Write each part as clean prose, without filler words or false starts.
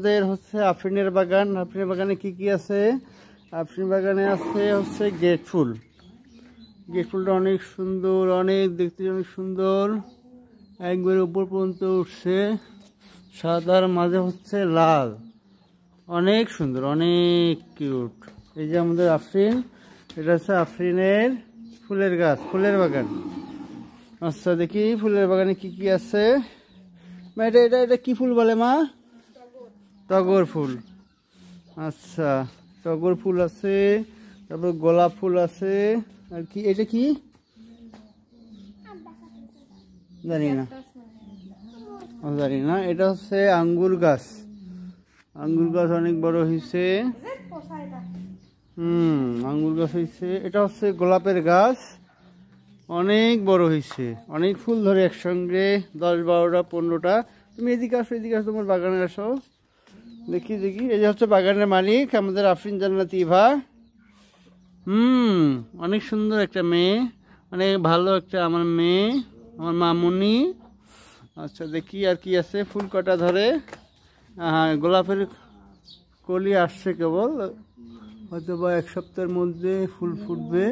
আমাদের হচ্ছে আফরিনের বাগান। আফরিনের বাগানে কি কি আছে? আফরিন বাগানে আছে হচ্ছে গেট ফুল। গেট ফুলটা অনেক সুন্দর, অনেক দেখতে অনেক সুন্দর, একবারে উপর পর্যন্ত উঠছে, সাদার মাঝে হচ্ছে লাল, অনেক সুন্দর, অনেক কিউট। এই যে আমাদের আফরিন, এটা হচ্ছে আফরিনের ফুলের গাছ, ফুলের বাগান। আচ্ছা দেখি ফুলের বাগানে কি কি আছে। মা এটা এটা এটা কি ফুল বলে মা? টগর ফুল। আচ্ছা টগর ফুল আছে, তারপর গোলাপ ফুল আছে, আর কি এটা কি জানি না, জানি না। এটা হচ্ছে আঙ্গুর গাছ। আঙ্গুর গাছ অনেক বড় হয়েছে। আঙ্গুর গাছ হয়েছে। এটা হচ্ছে গোলাপের গাছ, অনেক বড় হয়েছে, অনেক ফুল ধরে একসঙ্গে, 10-12টা 15টা। তুমি এদিকে আসো, এদিকে আসো, তোমার বাগানে আসো, দেখি দেখি। এই যে হচ্ছে বাগানের মালিক আমাদের আফরিন জান্নাত ইভা। অনেক সুন্দর একটা মেয়ে, অনেক ভালো একটা আমার মেয়ে, আমার মামুনি। আচ্ছা দেখি আর কি আছে। ফুল কটা ধরে? হ্যাঁ, গোলাপের কলি আসছে কেবল, হয়তো বা 1 সপ্তাহের মধ্যে ফুল ফুটবে।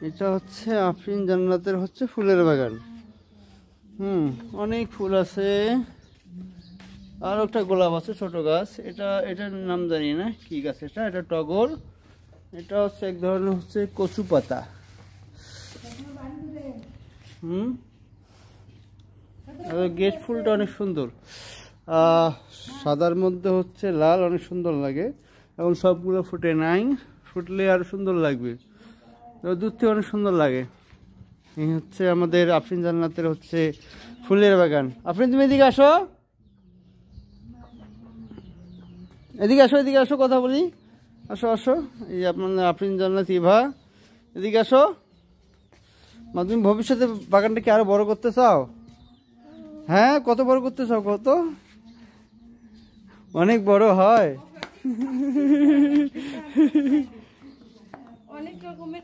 এটা হচ্ছে আফরিন জান্নাতের হচ্ছে ফুলের বাগান। অনেক ফুল আছে। আর একটা গোলাপ আছে, ছোট গাছ। এটার নাম জানি না কি গাছ। এটা টগর। এটা হচ্ছে এক ধরনের হচ্ছে কচু পাতা। গেট ফুলটা অনেক সুন্দর, সাদার মধ্যে হচ্ছে লাল, অনেক সুন্দর লাগে। এবং সবগুলো ফুটে নাই, ফুটলে আর সুন্দর লাগবে, দূর থেকে অনেক সুন্দর লাগে। এই হচ্ছে আমাদের আফরিন জান্নাতের হচ্ছে ফুলের বাগান। আফরিন তুমি এদিকে আসো, এদিকে আসো, এদিকে আসো, কথা বলি, আসো আসো। এই যে আপনার আফরিন জান্নাত ইভা, এদিকে আসো। মা তুমি ভবিষ্যতে বাগানটাকে আরো বড় করতে চাও? হ্যাঁ, কত বড় করতে চাও? কত অনেক বড় হয়। অনেক রকমের